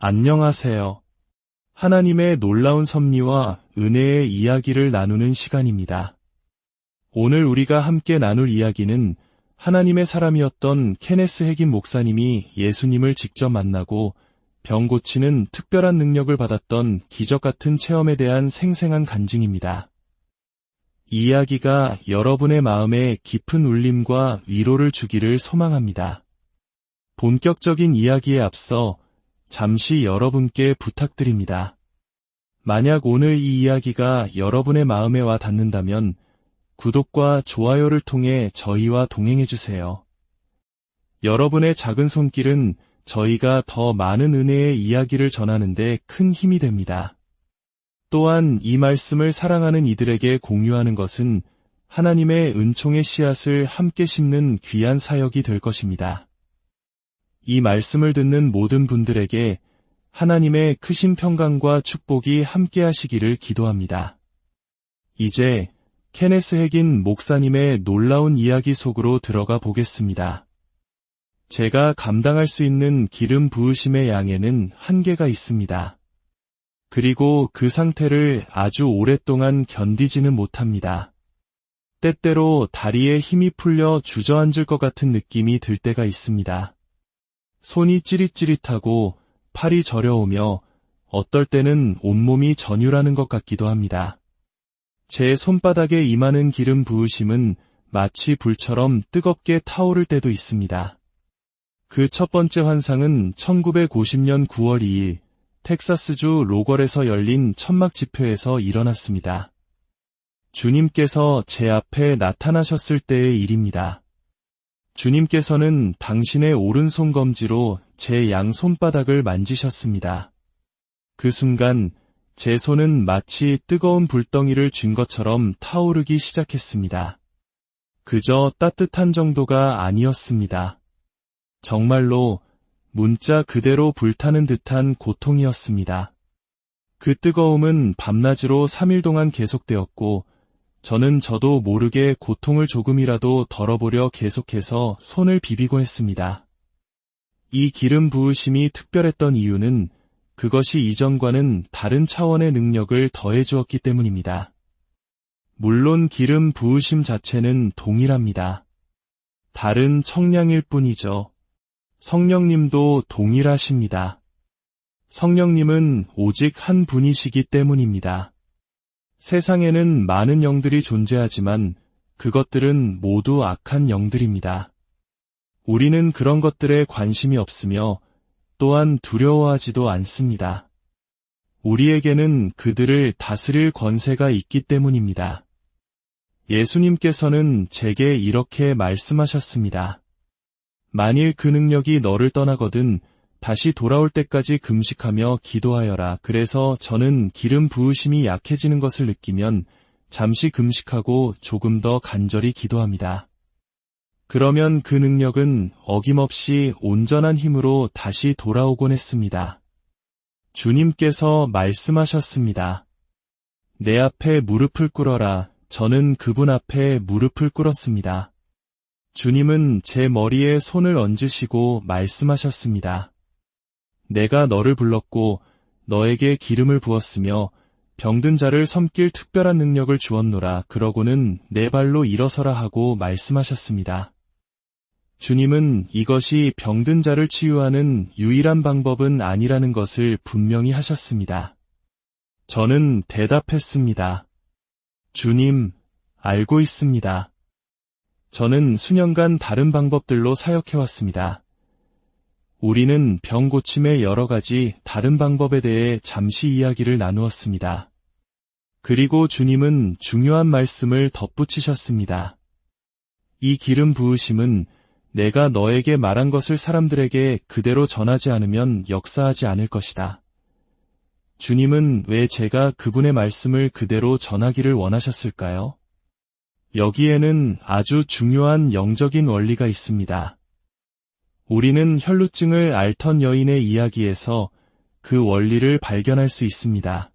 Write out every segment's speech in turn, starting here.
안녕하세요. 하나님의 놀라운 섭리와 은혜의 이야기를 나누는 시간입니다. 오늘 우리가 함께 나눌 이야기는 하나님의 사람이었던 케네스 해긴 목사님이 예수님을 직접 만나고 병 고치는 특별한 능력을 받았던 기적 같은 체험에 대한 생생한 간증입니다. 이 이야기가 여러분의 마음에 깊은 울림과 위로를 주기를 소망합니다. 본격적인 이야기에 앞서 잠시 여러분께 부탁드립니다. 만약 오늘 이 이야기가 여러분의 마음에 와 닿는다면 구독과 좋아요를 통해 저희와 동행해주세요. 여러분의 작은 손길은 저희가 더 많은 은혜의 이야기를 전하는 데 큰 힘이 됩니다. 또한 이 말씀을 사랑하는 이들에게 공유하는 것은 하나님의 은총의 씨앗을 함께 심는 귀한 사역이 될 것입니다. 이 말씀을 듣는 모든 분들에게 하나님의 크신 평강과 축복이 함께 하시기를 기도합니다. 이제 케네스 해긴 목사님의 놀라운 이야기 속으로 들어가 보겠습니다. 제가 감당할 수 있는 기름 부으심의 양에는 한계가 있습니다. 그리고 그 상태를 아주 오랫동안 견디지는 못합니다. 때때로 다리에 힘이 풀려 주저앉을 것 같은 느낌이 들 때가 있습니다. 손이 찌릿찌릿하고 팔이 저려오며 어떨 때는 온몸이 전율하는 것 같기도 합니다. 제 손바닥에 임하는 기름 부으심은 마치 불처럼 뜨겁게 타오를 때도 있습니다. 그 첫 번째 환상은 1950년 9월 2일 텍사스주 로걸에서 열린 천막 집회에서 일어났습니다. 주님께서 제 앞에 나타나셨을 때의 일입니다. 주님께서는 당신의 오른손 검지로 제 양 손바닥을 만지셨습니다. 그 순간 제 손은 마치 뜨거운 불덩이를 쥔 것처럼 타오르기 시작했습니다. 그저 따뜻한 정도가 아니었습니다. 정말로 문자 그대로 불타는 듯한 고통이었습니다. 그 뜨거움은 밤낮으로 3일 동안 계속되었고 저는 저도 모르게 고통을 조금이라도 덜어보려 계속해서 손을 비비곤 했습니다. 이 기름 부으심이 특별했던 이유는 그것이 이전과는 다른 차원의 능력을 더해주었기 때문입니다. 물론 기름 부으심 자체는 동일합니다. 다른 청량일 뿐이죠. 성령님도 동일하십니다. 성령님은 오직 한 분이시기 때문입니다. 세상에는 많은 영들이 존재하지만 그것들은 모두 악한 영들입니다. 우리는 그런 것들에 관심이 없으며 또한 두려워하지도 않습니다. 우리에게는 그들을 다스릴 권세가 있기 때문입니다. 예수님께서는 제게 이렇게 말씀하셨습니다. 만일 그 능력이 너를 떠나거든 다시 돌아올 때까지 금식하며 기도하여라. 그래서 저는 기름 부으심이 약해지는 것을 느끼면 잠시 금식하고 조금 더 간절히 기도합니다. 그러면 그 능력은 어김없이 온전한 힘으로 다시 돌아오곤 했습니다. 주님께서 말씀하셨습니다. 내 앞에 무릎을 꿇어라. 저는 그분 앞에 무릎을 꿇었습니다. 주님은 제 머리에 손을 얹으시고 말씀하셨습니다. 내가 너를 불렀고 너에게 기름을 부었으며 병든 자를 섬길 특별한 능력을 주었노라. 그러고는 내 발로 일어서라 하고 말씀하셨습니다. 주님은 이것이 병든 자를 치유하는 유일한 방법은 아니라는 것을 분명히 하셨습니다. 저는 대답했습니다. 주님, 알고 있습니다. 저는 수년간 다른 방법들로 사역해왔습니다. 우리는 병 고침의 여러 가지 다른 방법에 대해 잠시 이야기를 나누었습니다. 그리고 주님은 중요한 말씀을 덧붙이셨습니다. 이 기름 부으심은 내가 너에게 말한 것을 사람들에게 그대로 전하지 않으면 역사하지 않을 것이다. 주님은 왜 제가 그분의 말씀을 그대로 전하기를 원하셨을까요? 여기에는 아주 중요한 영적인 원리가 있습니다. 우리는 혈루증을 앓던 여인의 이야기에서 그 원리를 발견할 수 있습니다.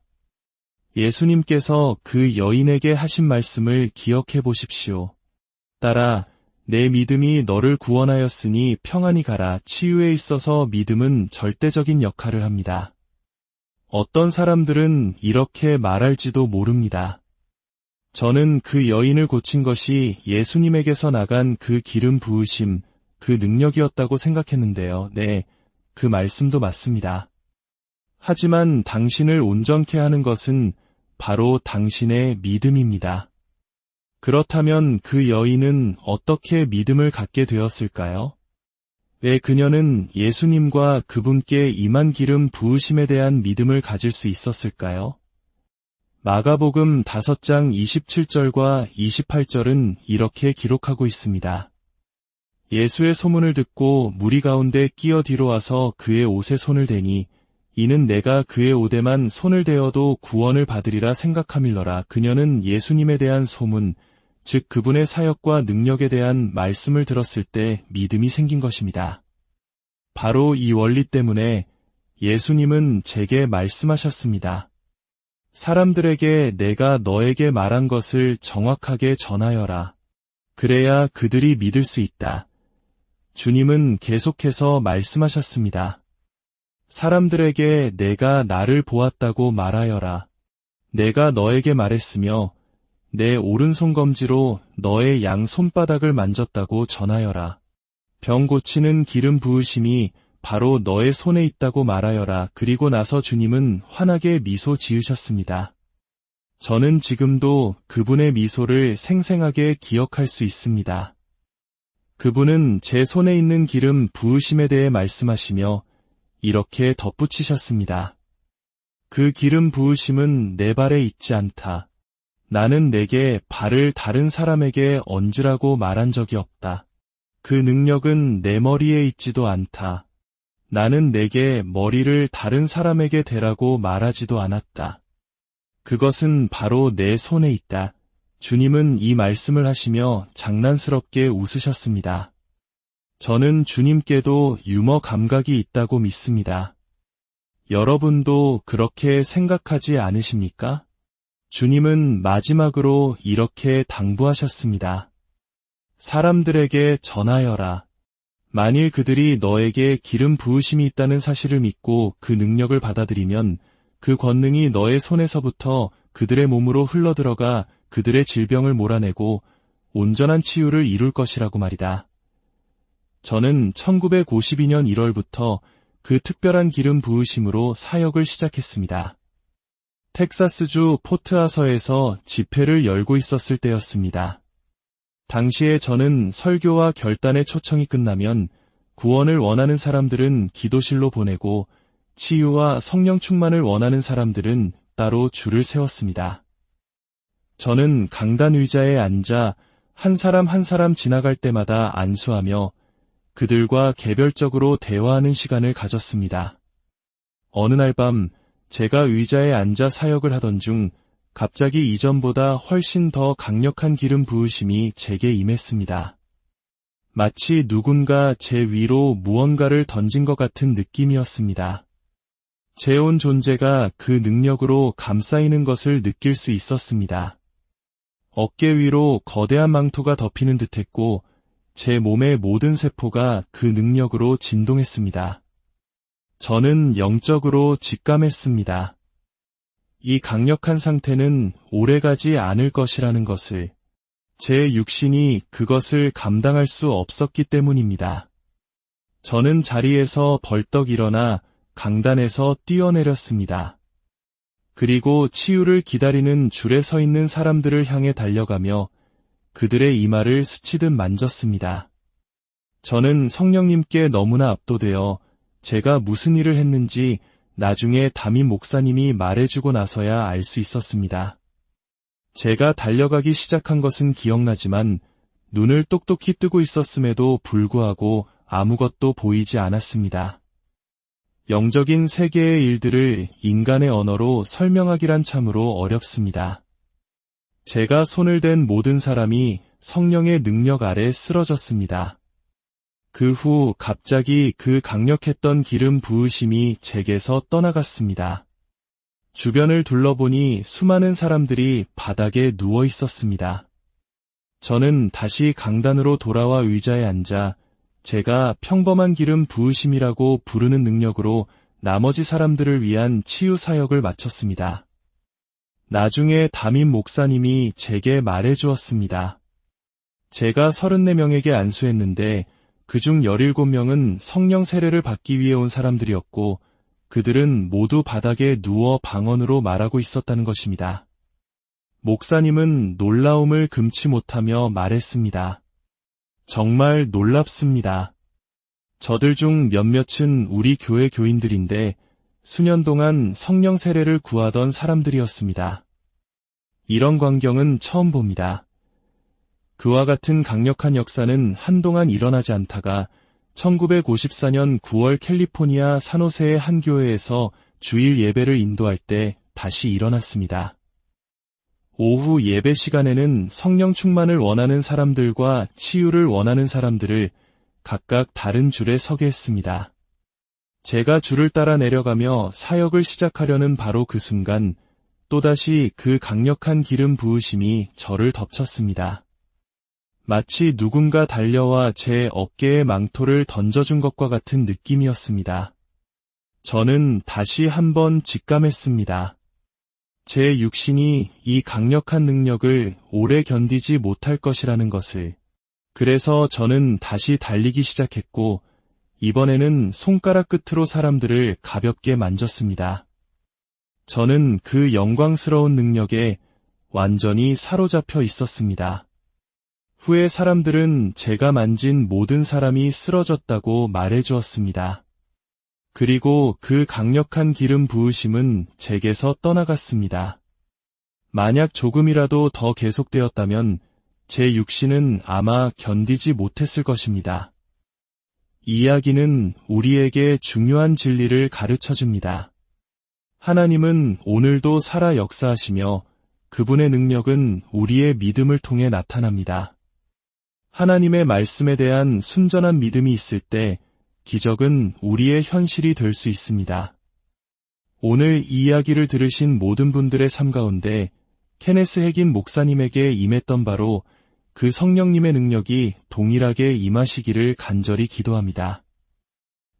예수님께서 그 여인에게 하신 말씀을 기억해 보십시오. 딸아, 내 믿음이 너를 구원하였으니 평안히 가라. 치유에 있어서 믿음은 절대적인 역할을 합니다. 어떤 사람들은 이렇게 말할지도 모릅니다. 저는 그 여인을 고친 것이 예수님에게서 나간 그 기름 부으심, 그 능력이었다고 생각했는데요. 네, 그 말씀도 맞습니다. 하지만 당신을 온전케 하는 것은 바로 당신의 믿음입니다. 그렇다면 그 여인은 어떻게 믿음을 갖게 되었을까요? 왜 그녀는 예수님과 그분께 임한 기름 부으심에 대한 믿음을 가질 수 있었을까요? 마가복음 5장 27절과 28절은 이렇게 기록하고 있습니다. 예수의 소문을 듣고 무리 가운데 끼어 뒤로 와서 그의 옷에 손을 대니 이는 내가 그의 옷에만 손을 대어도 구원을 받으리라 생각함일러라. 그녀는 예수님에 대한 소문, 즉 그분의 사역과 능력에 대한 말씀을 들었을 때 믿음이 생긴 것입니다. 바로 이 원리 때문에 예수님은 제게 말씀하셨습니다. 사람들에게 내가 너에게 말한 것을 정확하게 전하여라. 그래야 그들이 믿을 수 있다. 주님은 계속해서 말씀하셨습니다. 사람들에게 내가 나를 보았다고 말하여라. 내가 너에게 말했으며 내 오른손 검지로 너의 양 손바닥을 만졌다고 전하여라. 병 고치는 기름 부으심이 바로 너의 손에 있다고 말하여라. 그리고 나서 주님은 환하게 미소 지으셨습니다. 저는 지금도 그분의 미소를 생생하게 기억할 수 있습니다. 그분은 제 손에 있는 기름 부으심에 대해 말씀하시며 이렇게 덧붙이셨습니다. 그 기름 부으심은 내 발에 있지 않다. 나는 내게 발을 다른 사람에게 얹으라고 말한 적이 없다. 그 능력은 내 머리에 있지도 않다. 나는 내게 머리를 다른 사람에게 대라고 말하지도 않았다. 그것은 바로 내 손에 있다. 주님은 이 말씀을 하시며 장난스럽게 웃으셨습니다. 저는 주님께도 유머 감각이 있다고 믿습니다. 여러분도 그렇게 생각하지 않으십니까? 주님은 마지막으로 이렇게 당부하셨습니다. 사람들에게 전하여라. 만일 그들이 너에게 기름 부으심이 있다는 사실을 믿고 그 능력을 받아들이면 그 권능이 너의 손에서부터 그들의 몸으로 흘러들어가 그들의 질병을 몰아내고 온전한 치유를 이룰 것이라고 말이다. 저는 1952년 1월부터 그 특별한 기름 부으심으로 사역을 시작했습니다. 텍사스주 포트아서에서 집회를 열고 있었을 때였습니다. 당시에 저는 설교와 결단의 초청이 끝나면 구원을 원하는 사람들은 기도실로 보내고 치유와 성령 충만을 원하는 사람들은 따로 줄을 세웠습니다. 저는 강단 의자에 앉아 한 사람 한 사람 지나갈 때마다 안수하며 그들과 개별적으로 대화하는 시간을 가졌습니다. 어느 날 밤 제가 의자에 앉아 사역을 하던 중 갑자기 이전보다 훨씬 더 강력한 기름 부으심이 제게 임했습니다. 마치 누군가 제 위로 무언가를 던진 것 같은 느낌이었습니다. 제 온 존재가 그 능력으로 감싸이는 것을 느낄 수 있었습니다. 어깨 위로 거대한 망토가 덮이는 듯했고 제 몸의 모든 세포가 그 능력으로 진동했습니다. 저는 영적으로 직감했습니다. 이 강력한 상태는 오래가지 않을 것이라는 것을, 제 육신이 그것을 감당할 수 없었기 때문입니다. 저는 자리에서 벌떡 일어나 강단에서 뛰어내렸습니다. 그리고 치유를 기다리는 줄에 서 있는 사람들을 향해 달려가며 그들의 이마를 스치듯 만졌습니다. 저는 성령님께 너무나 압도되어 제가 무슨 일을 했는지 나중에 담임 목사님이 말해주고 나서야 알 수 있었습니다. 제가 달려가기 시작한 것은 기억나지만 눈을 똑똑히 뜨고 있었음에도 불구하고 아무것도 보이지 않았습니다. 영적인 세계의 일들을 인간의 언어로 설명하기란 참으로 어렵습니다. 제가 손을 댄 모든 사람이 성령의 능력 아래 쓰러졌습니다. 그 후 갑자기 그 강력했던 기름 부으심이 제게서 떠나갔습니다. 주변을 둘러보니 수많은 사람들이 바닥에 누워 있었습니다. 저는 다시 강단으로 돌아와 의자에 앉아 제가 평범한 기름 부으심이라고 부르는 능력으로 나머지 사람들을 위한 치유 사역을 마쳤습니다. 나중에 담임 목사님이 제게 말해 주었습니다. 제가 34명에게 안수했는데 그중 17명은 성령 세례를 받기 위해 온 사람들이었고 그들은 모두 바닥에 누워 방언으로 말하고 있었다는 것입니다. 목사님은 놀라움을 금치 못하며 말했습니다. 정말 놀랍습니다. 저들 중 몇몇은 우리 교회 교인들인데 수년 동안 성령 세례를 구하던 사람들이었습니다. 이런 광경은 처음 봅니다. 그와 같은 강력한 역사는 한동안 일어나지 않다가 1954년 9월 캘리포니아 산호세의 한 교회에서 주일 예배를 인도할 때 다시 일어났습니다. 오후 예배 시간에는 성령 충만을 원하는 사람들과 치유를 원하는 사람들을 각각 다른 줄에 서게 했습니다. 제가 줄을 따라 내려가며 사역을 시작하려는 바로 그 순간 또다시 그 강력한 기름 부으심이 저를 덮쳤습니다. 마치 누군가 달려와 제 어깨에 망토를 던져준 것과 같은 느낌이었습니다. 저는 다시 한번 직감했습니다. 제 육신이 이 강력한 능력을 오래 견디지 못할 것이라는 것을. 그래서 저는 다시 달리기 시작했고 이번에는 손가락 끝으로 사람들을 가볍게 만졌습니다. 저는 그 영광스러운 능력에 완전히 사로잡혀 있었습니다. 후에 사람들은 제가 만진 모든 사람이 쓰러졌다고 말해주었습니다. 그리고 그 강력한 기름 부으심은 제게서 떠나갔습니다. 만약 조금이라도 더 계속되었다면 제 육신은 아마 견디지 못했을 것입니다. 이 이야기는 우리에게 중요한 진리를 가르쳐줍니다. 하나님은 오늘도 살아 역사하시며 그분의 능력은 우리의 믿음을 통해 나타납니다. 하나님의 말씀에 대한 순전한 믿음이 있을 때 기적은 우리의 현실이 될 수 있습니다. 오늘 이 이야기를 들으신 모든 분들의 삶 가운데 케네스 핵인 목사님에게 임했던 바로 그 성령님의 능력이 동일하게 임하시기를 간절히 기도합니다.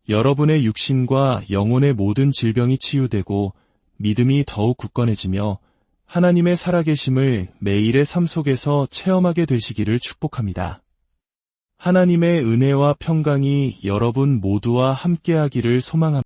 여러분의 육신과 영혼의 모든 질병이 치유되고 믿음이 더욱 굳건해지며 하나님의 살아계심을 매일의 삶 속에서 체험하게 되시기를 축복합니다. 하나님의 은혜와 평강이 여러분 모두와 함께하기를 소망합니다.